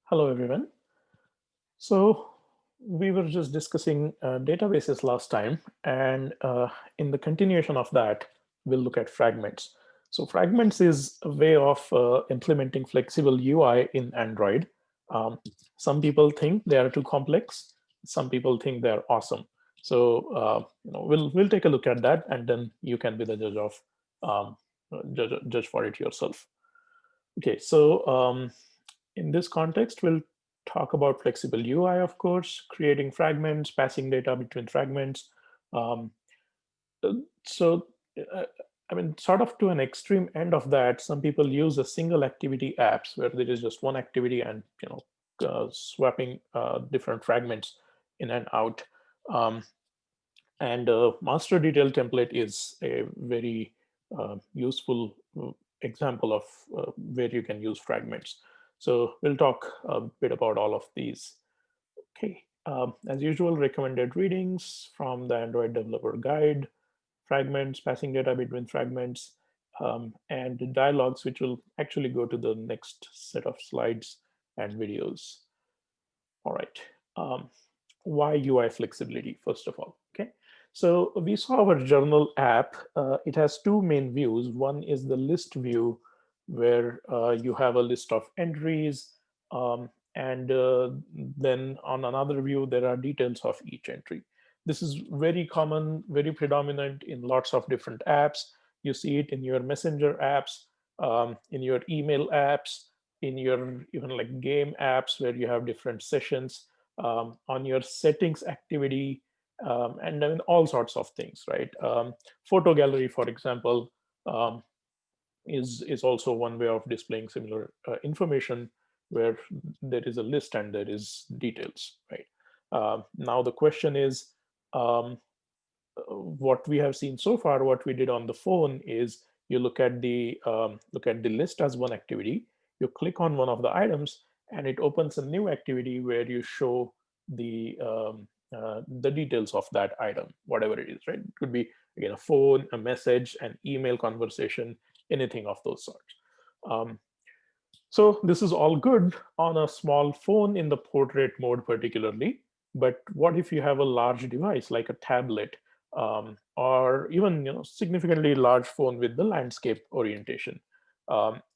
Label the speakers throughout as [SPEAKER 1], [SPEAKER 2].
[SPEAKER 1] Hello, everyone. So we were just discussing databases last time, and in the continuation of that, we'll look at fragments. So fragments is a way of implementing flexible UI in Android. Um, some people think they are too complex. Some people think they are awesome. So we'll take a look at that, and then you can be the judge of judge for it yourself. Okay, so in this context, we'll talk about flexible UI, of course, creating fragments, passing data between fragments. Um, uh, so, uh, I mean, sort of to an extreme end of that, some people use a single activity apps where there is just one activity and swapping different fragments in and out. Um, and master detail template is a very useful example of where you can use fragments. So we'll talk a bit about all of these. Okay, as usual, recommended readings from the Android Developer Guide, fragments, passing data between fragments, and dialogues, which will actually go to the next set of slides and videos. All right. Um, why UI flexibility, first of all? Okay. So we saw our journal app. It has two main views. One is the list view, where you have a list of entries. And then on another view, there are details of each entry. This is very common, very predominant in lots of different apps. You see it in your messenger apps, in your email apps, in your even like game apps where you have different sessions, on your settings activity, and then all sorts of things, right? Photo gallery, for example, um, is also one way of displaying similar information where there is a list and there is details, right? Now the question is, um, what we have seen so far, what we did on the phone is you look at the list as one activity. You click on one of the items, and it opens a new activity where you show the details of that item, whatever it is, right? It could be again a phone, a message, an email conversation, anything of those sorts. Um, so this is all good on a small phone in the portrait mode particularly, but what if you have a large device like a tablet, or even significantly large phone with the landscape orientation?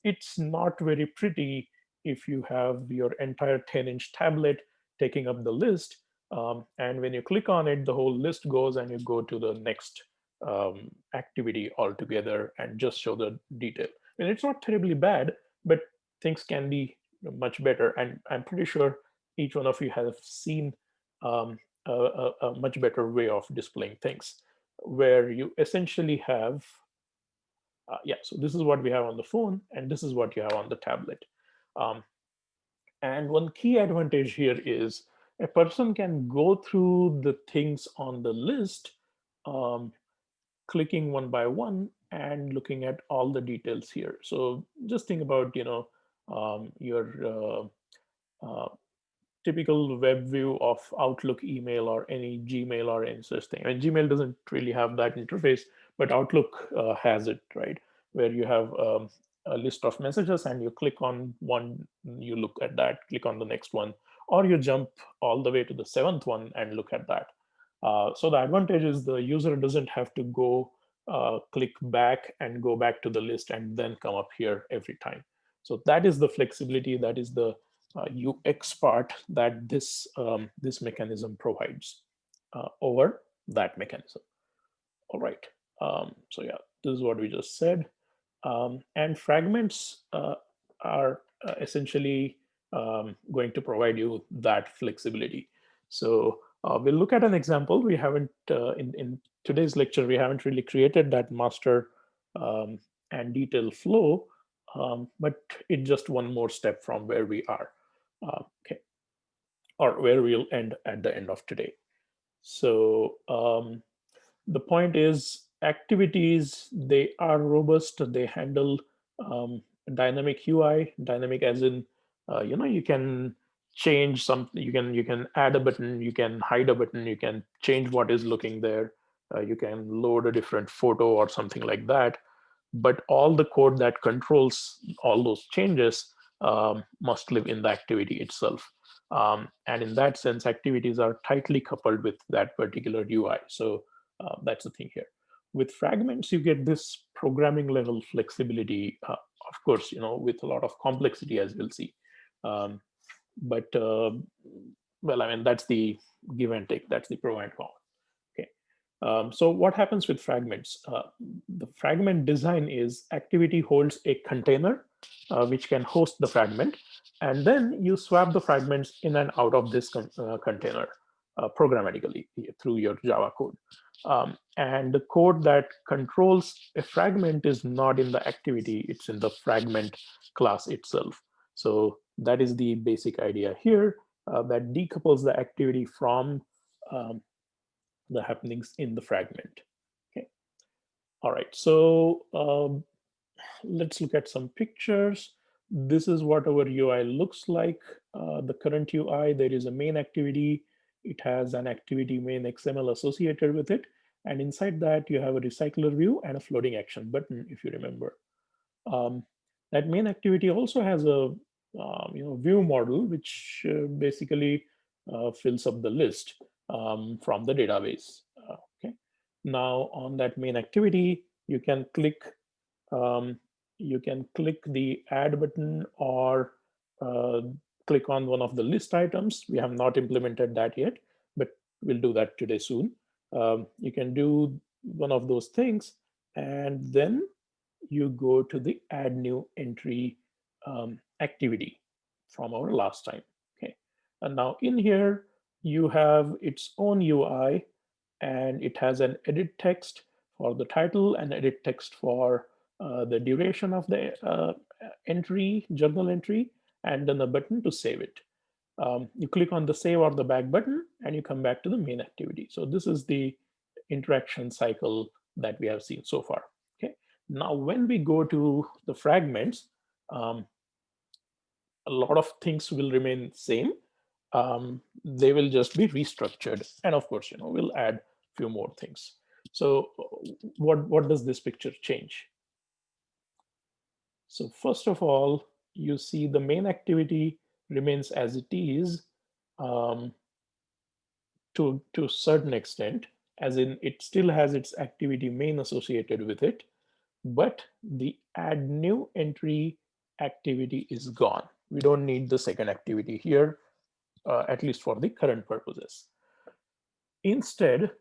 [SPEAKER 1] It's not very pretty if you have your entire 10-inch tablet taking up the list, and when you click on it, the whole list goes and you go to the next activity altogether and just show the detail. I mean, it's not terribly bad, but things can be much better. And I'm pretty sure each one of you have seen a much better way of displaying things, where you essentially have, yeah, so this is what we have on the phone, and this is what you have on the tablet. Um, and one key advantage here is a person can go through the things on the list, um, clicking one by one and looking at all the details here. So just think about, your uh, typical web view of Outlook email or any Gmail or any such thing. I mean, Gmail doesn't really have that interface, but Outlook has it, right? Where you have a list of messages and you click on one, you look at that, click on the next one, or you jump all the way to the seventh one and look at that. So the advantage is the user doesn't have to go click back and go back to the list and then come up here every time. So that is the flexibility, that is the UX part that this mechanism provides over that mechanism. All right. So yeah, this is what we just said. And fragments are essentially going to provide you that flexibility. So we'll look at an example. We haven't in today's lecture, we haven't really created that master um, and detail flow, but it's just one more step from where we are. Okay, or where we'll end at the end of today. So the point is, activities, they are robust, they handle dynamic UI. Dynamic as in you can change something, you can add a button, you can hide a button, you can change what is looking there, you can load a different photo or something like that. But all the code that controls all those changes must live in the activity itself. And in that sense, activities are tightly coupled with that particular UI. So that's the thing here. With fragments, you get this programming level flexibility, of course, with a lot of complexity, as we'll see. Um, but well, I mean, that's the give and take. That's the pro and con. Okay. So what happens with fragments? The fragment design is activity holds a container which can host the fragment, and then you swap the fragments in and out of this container programmatically through your Java code. And the code that controls a fragment is not in the activity, it's in the fragment class itself. So that is the basic idea here that decouples the activity from um, the happenings in the fragment. Okay. All right. So let's look at some pictures. This is what our UI looks like. The current UI, there is a main activity. It has an activity main XML associated with it. And inside that, you have a recycler view and a floating action button, if you remember. Um, that main activity also has a view model, which basically fills up the list from the database. Okay. Now on that main activity, um, you can click the add button or uh, click on one of the list items. We have not implemented that yet, but we'll do that today soon. You can do one of those things, and then you go to the add new entry activity from our last time. Okay, and now in here you have its own UI, and it has an edit text for the title and edit text for the duration of the journal entry, and then a button to save it. You click on the save or the back button and you come back to the main activity. So this is the interaction cycle that we have seen so far. Okay. Now, when we go to the fragments, um, a lot of things will remain same. They will just be restructured, and of course, we'll add a few more things. So, what does this picture change? So first of all, you see the main activity remains as it is um, to a certain extent, as in it still has its activity main associated with it, but the add new entry activity is gone. We don't need the second activity here, at least for the current purposes. Instead,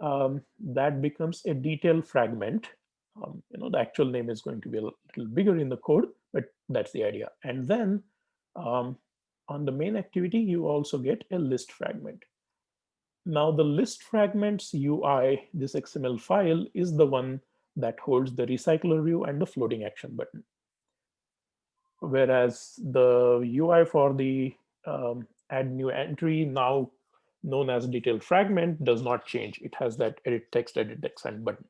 [SPEAKER 1] that becomes a detail fragment. The actual name is going to be a little bigger in the code, but that's the idea. And then um, on the main activity, you also get a list fragment. Now the list fragments UI, this XML file, is the one that holds the recycler view and the floating action button. Whereas the UI for the add new entry, now known as detailed fragment, does not change. It has that edit text, and button.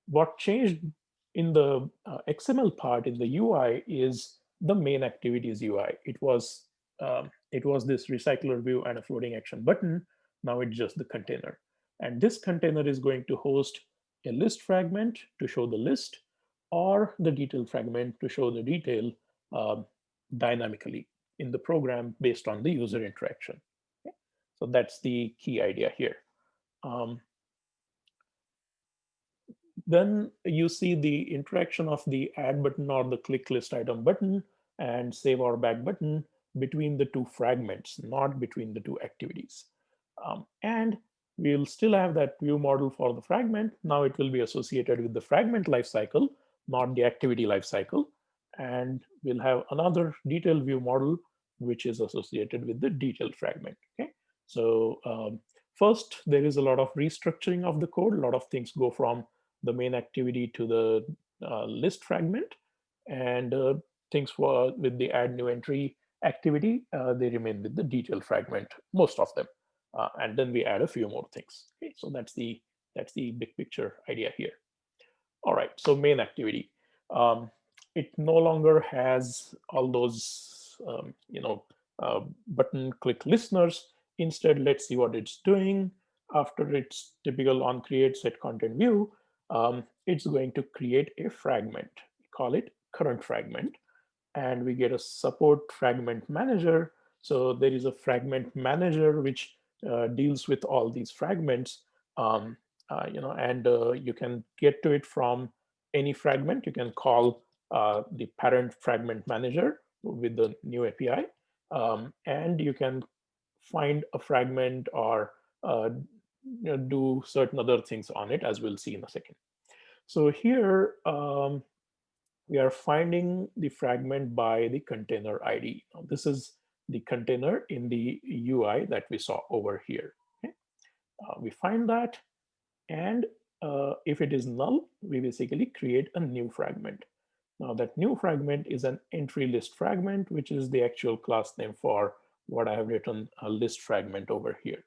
[SPEAKER 1] What changed in the XML part in the UI is the main activities UI. It was this recycler view and a floating action button. Now it's just the container. And this container is going to host a list fragment to show the list, or the detail fragment to show the detail um, dynamically in the program based on the user interaction. Okay? So that's the key idea here. Um, then you see the interaction of the add button or the click list item button and save or back button between the two fragments, not between the two activities. And we'll still have that view model for the fragment. Now it will be associated with the fragment lifecycle, not the activity lifecycle. And we'll have another detailed view model, which is associated with the detailed fragment. Okay. So first, there is a lot of restructuring of the code. A lot of things go from the main activity to the list fragment, and things with the add new entry activity, they remain with the detail fragment, most of them, and then we add a few more things. Okay, so that's the big picture idea here. All right, so main activity. It no longer has all those button click listeners. Instead, let's see what it's doing. After its typical on create set content view, it's going to create a fragment. We call it current fragment. and we get a support fragment manager. So there is a fragment manager which deals with all these fragments, and you can get to it from any fragment. You can call the parent fragment manager with the new API, and you can find a fragment or do certain other things on it, as we'll see in a second. So here, we are finding the fragment by the container ID. Now, this is the container in the UI that we saw over here. Okay? We find that, and if it is null, we basically create a new fragment. Now, that new fragment is an entry list fragment, which is the actual class name for what I have written a list fragment over here.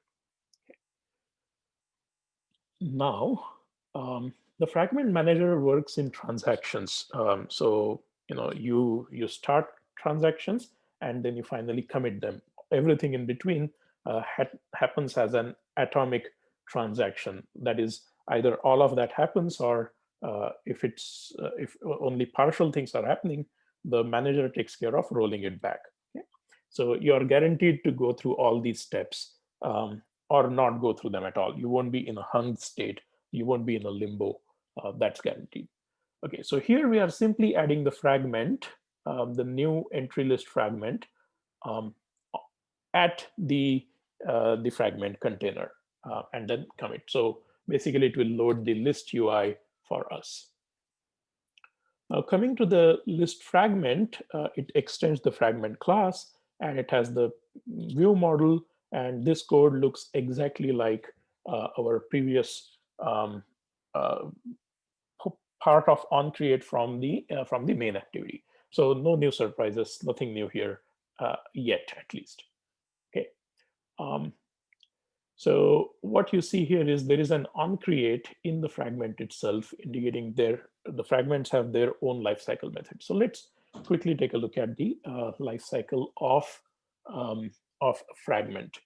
[SPEAKER 1] Now, the fragment manager works in transactions. So you start transactions and then you finally commit them. Everything in between happens as an atomic transaction. That is, either all of that happens, or if only partial things are happening, the manager takes care of rolling it back. Okay? So you are guaranteed to go through all these steps. Or not go through them at all. You won't be in a hung state. You won't be in a limbo. That's guaranteed. Okay, so here we are simply adding the fragment, the new entry list fragment, um, at the fragment container, and then commit. So basically, it will load the list UI for us. Now, coming to the list fragment, it extends the fragment class, and it has the view model. And this code looks exactly like our previous uh, part of onCreate from the main activity. So no new surprises, nothing new here yet, at least. Okay. So what you see here is there is an onCreate in the fragment itself, indicating the fragments have their own lifecycle method. So let's quickly take a look at the lifecycle um, of a fragment.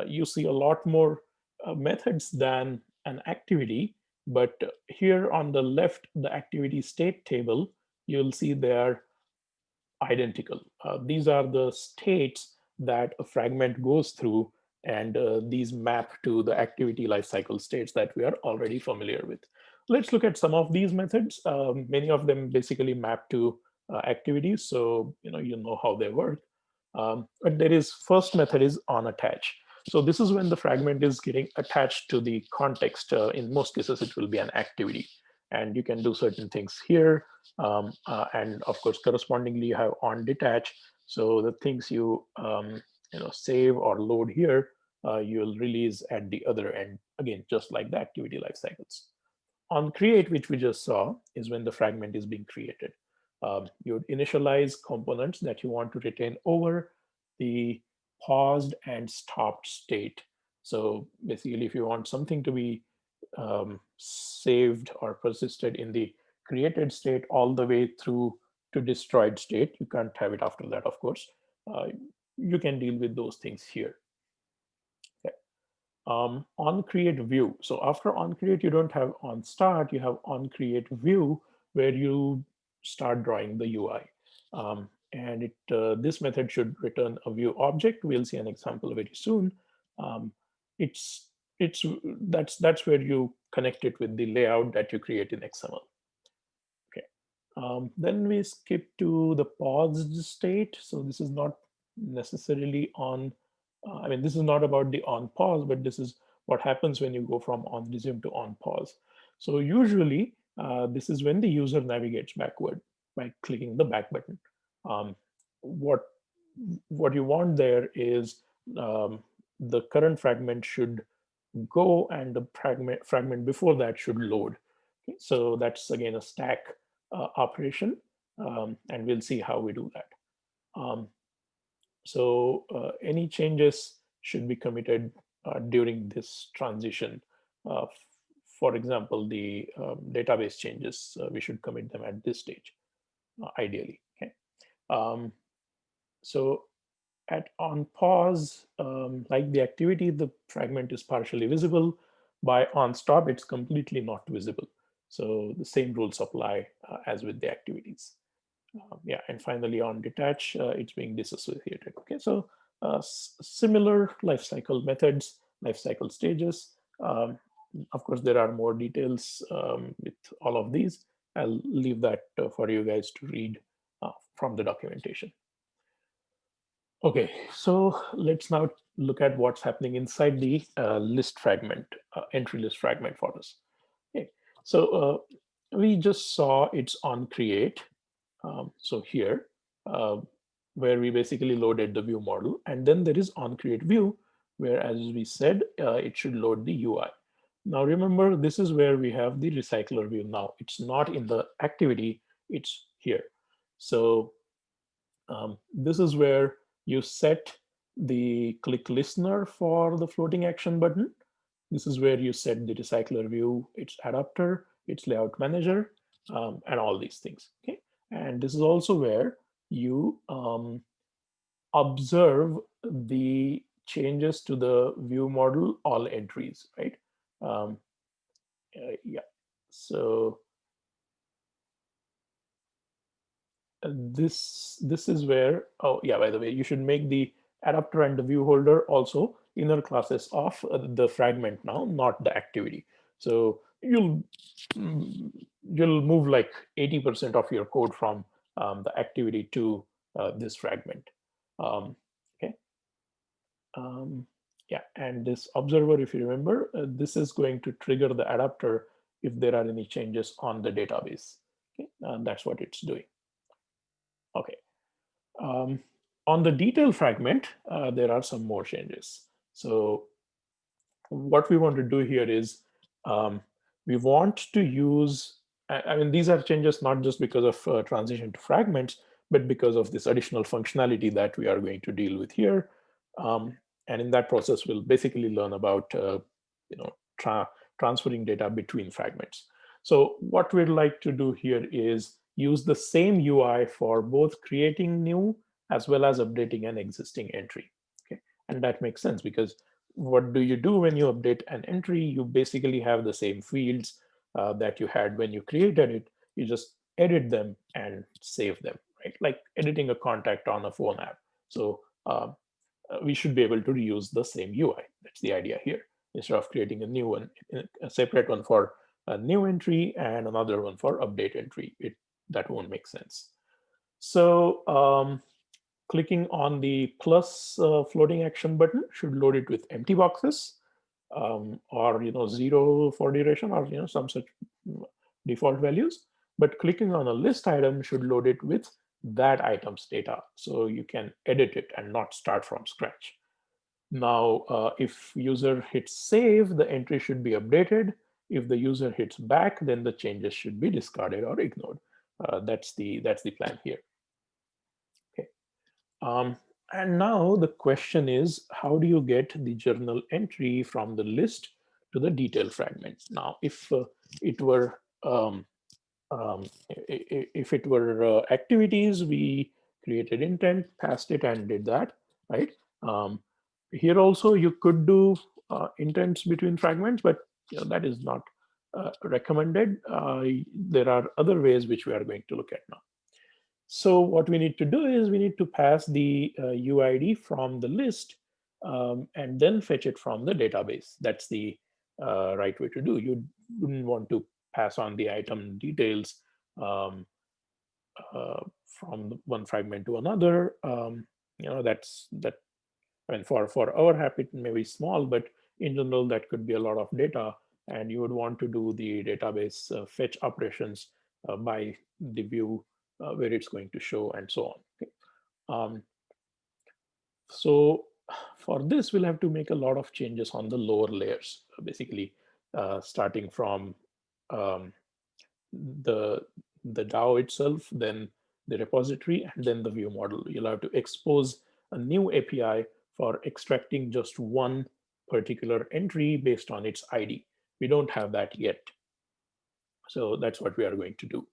[SPEAKER 1] You see a lot more methods than an activity, but here on the left, the activity state table, you'll see they are identical. These are the states that a fragment goes through, and these map to the activity lifecycle states that we are already familiar with. Let's look at some of these methods. Many of them basically map to activities, so you know how they work. But there is first method is on attach. So this is when the fragment is getting attached to the context. In most cases, it will be an activity, and you can do certain things here. And of course, correspondingly, you have on detach. So the things you save or load here, you will release at the other end. Again, just like the activity life cycles. On create, which we just saw, is when the fragment is being created. You would initialize components that you want to retain over the paused and stopped state. So basically, if you want something to be saved or persisted in the created state all the way through to destroyed state, you can't have it after that, of course. You can deal with those things here. Okay. On create view. So after on create, you don't have on start, you have on create view, where you start drawing the UI. And this method should return a view object. We'll see an example very soon. Um, it's that's where you connect it with the layout that you create in XML. Okay. Then we skip to the paused state. So this is not necessarily on. I mean, this is not about the on pause, but this is what happens when you go from on resume to on pause. So usually, this is when the user navigates backward by clicking the back button. Um, what what you want there is the current fragment should go, and the fragment before that should load. Okay, so that's again a stack operation, and we'll see how we do that. So any changes should be committed during this transition. Uh, for example, the database changes, we should commit them at this stage, ideally. Okay. So at on pause, like the activity, the fragment is partially visible. By on stop, it's completely not visible. So the same rules apply as with the activities. Yeah, and finally on detach, it's being disassociated. Okay, so similar lifecycle methods, lifecycle stages. Um, of course, there are more details with all of these. I'll leave that for you guys to read from the documentation. Okay, so let's now look at what's happening inside the list fragment, entry list fragment for us. Okay, so we just saw it's on create. So here, uh, where we basically loaded the view model, and then there is on create view, where as we said, it should load the UI. Now remember, this is where we have the recycler view now. It's not in the activity, it's here. So this is where you set the click listener for the floating action button. This is where you set the recycler view, its adapter, its layout manager, and all these things. Okay, and this is also where you observe the changes to the view model all entries, right? Um, yeah. So this is where, oh yeah, by the way, you should make the adapter and the view holder also inner classes of the fragment now, not the activity. So mm, you'll move like 80% of your code from the activity to this fragment. Okay. um, yeah, and this observer, if you remember, this is going to trigger the adapter if there are any changes on the database. Okay, that's what it's doing. Okay. Um, on the detail fragment, there are some more changes. So what we want to do here is um, we want to use, I mean, these are changes not just because of transition to fragments, but because of this additional functionality that we are going to deal with here. And in that process, we'll basically learn about, you know, transferring data between fragments. So what we'd like to do here is use the same UI for both creating new as well as updating an existing entry. Okay, and that makes sense because what do you do when you update an entry? You basically have the same fields that you had when you created it. You just edit them and save them, right? Like editing a contact on a phone app. So we should be able to reuse the same UI. That's the idea here. Instead of creating a new one, a separate one for a new entry and another one for update entry, that won't make sense. So clicking on the plus floating action button should load it with empty boxes, or zero for duration, or some such default values. But clicking on a list item should load it with that item's data, so you can edit it and not start from scratch. Now, if user hits save, the entry should be updated. If the user hits back, then the changes should be discarded or ignored. That's the plan here. Okay. Um, and now the question is, how do you get the journal entry from the list to the detail fragment? Now, if it were if it were activities, we created intent, passed it, and did that, right? Um, Here also you could do intents between fragments, but that is not recommended. There are other ways which we are going to look at now. So what we need to do is we need to pass the UID from the list and then fetch it from the database. That's the right way to do. You wouldn't want to pass on the item details um, from one fragment to another. That's that. I mean, for our app, it may be small, but in general, that could be a lot of data, and you would want to do the database fetch operations by the view where it's going to show and so on. Okay. Um, so for this, we'll have to make a lot of changes on the lower layers, basically starting from um, the the DAO itself, then the repository, and then the view model. You'll have to expose a new API for extracting just one particular entry based on its ID. We don't have that yet. So that's what we are going to do.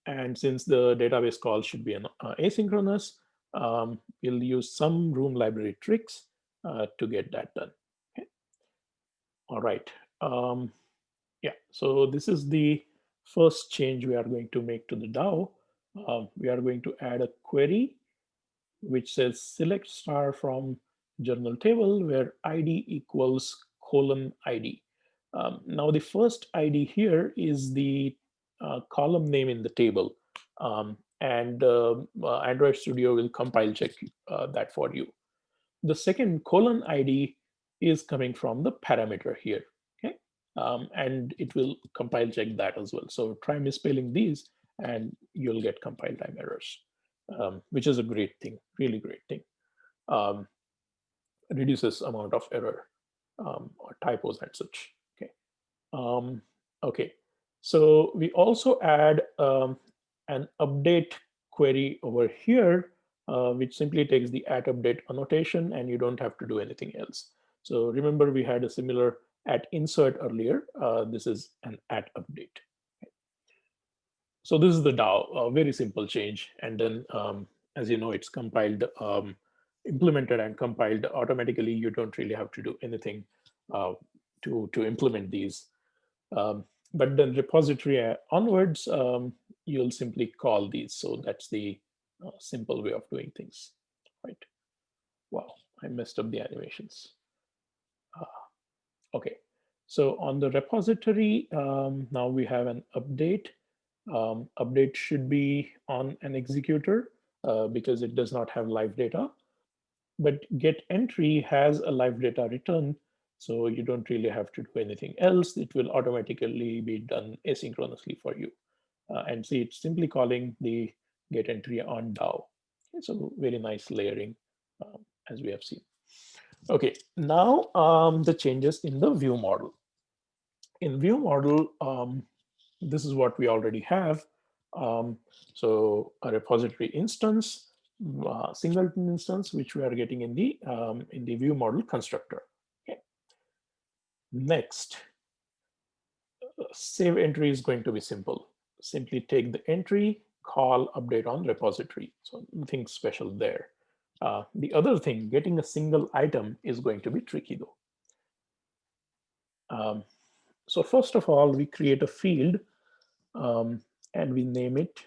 [SPEAKER 1] And since the database call should be an asynchronous, we'll use some room library tricks to get that done. Okay. All right. Yeah, so this is the first change we are going to make to the DAO. We are going to add a query which says select star from journal table where ID equals colon ID. Now the first ID here is the column name in the table, and Android Studio will compile check that for you. The second colon ID is coming from the parameter here, okay? And it will compile check that as well. So try misspelling these and you'll get compile time errors, which is a great thing, really great thing. Um, Reduces amount of error or typos and such, okay? Um, okay, so we also add an update query over here, which simply takes the at update annotation and you don't have to do anything else. So remember we had a similar at insert earlier. This is an at update. So this is the DAO, a very simple change. And then as you know, it's compiled, implemented and compiled automatically. You don't really have to do anything uh, to implement these. Um, but then repository onwards, you'll simply call these. So that's the simple way of doing things, right? Wow, I messed up the animations. Okay, so on the repository, now we have an update. Update should be on an executor because it does not have live data. But get entry has a live data return, so you don't really have to do anything else. It will automatically be done asynchronously for you. And see, it's simply calling the get entry on DAO. So very nice layering, as we have seen. Okay, now the changes in the view model. In view model, this is what we already have. Um, so a repository instance, singleton instance, which we are getting in the view model constructor. Okay. Next, save entry is going to be simple. Simply take the entry, call update on repository. So nothing special there. The other thing, getting a single item is going to be tricky though. Um, so first of all, we create a field um, and we name it.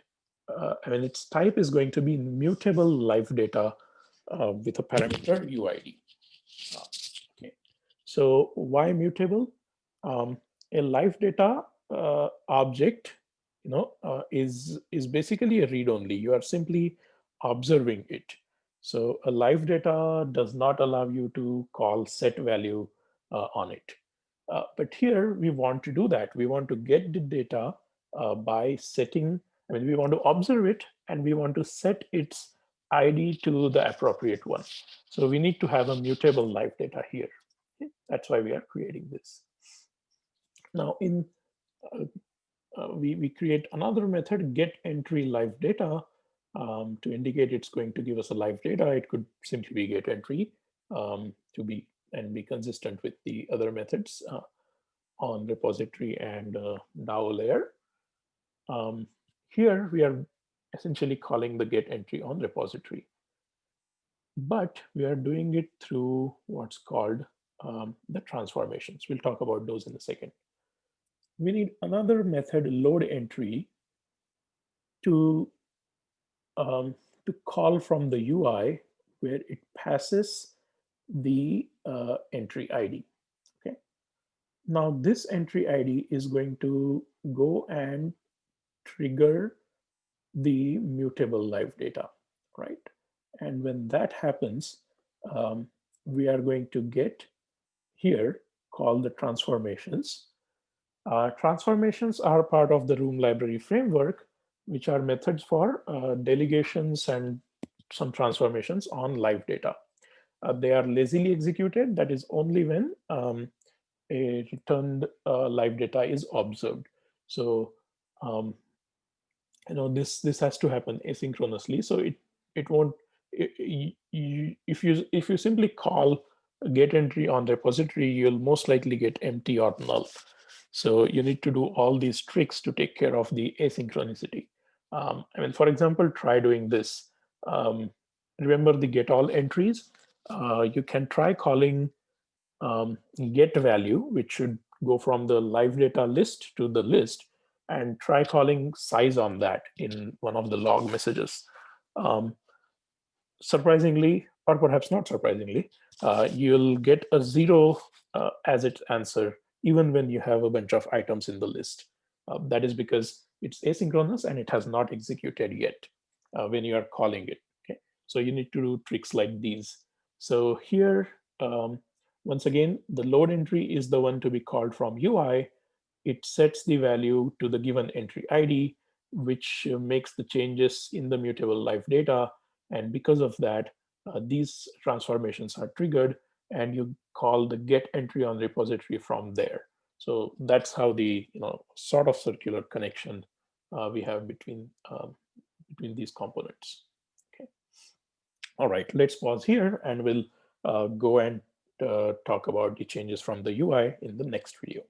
[SPEAKER 1] I mean, its type is going to be mutable live data with a parameter UID. Okay. So why mutable? Um, a live data object, is basically a read only. You are simply observing it. So a live data does not allow you to call set value on it. But here we want to do that. We want to get the data by setting, I mean, we want to observe it and we want to set its ID to the appropriate one. So we need to have a mutable live data here. Okay? That's why we are creating this. Now uh, we create another method, get entry live data, to indicate it's going to give us a live data. It could simply be get entry to be consistent with the other methods on repository and DAO layer. Um, Here we are essentially calling the get entry on repository, but we are doing it through what's called the transformations. We'll talk about those in a second. We need another method, load entry, to to call from the UI where it passes the entry ID. Okay. Now this entry ID is going to go and trigger the mutable live data, right? And when that happens, we are going to get here called the transformations. Transformations are part of the Room library framework, which are methods for delegations and some transformations on live data. They are lazily executed. That is only when a returned live data is observed. So this has to happen asynchronously. So it won't. If you simply call get entry on repository, you'll most likely get empty or null. So you need to do all these tricks to take care of the asynchronicity. I mean, for example, try doing this. Remember the get all entries? You can try calling get value, which should go from the live data list to the list. and try calling size on that in one of the log messages. Um, Surprisingly, or perhaps not surprisingly, you'll get a 0 as its answer, even when you have a bunch of items in the list. That is because it's asynchronous and it has not executed yet when you are calling it. Okay, so you need to do tricks like these. So here, once again, the load entry is the one to be called from UI. It sets the value to the given entry ID, which makes the changes in the mutable live data. And because of that, these transformations are triggered, and you call the get entry on repository from there. So that's how the sort of circular connection we have between these components. Okay. All right, let's pause here, and we'll go and talk about the changes from the UI in the next video.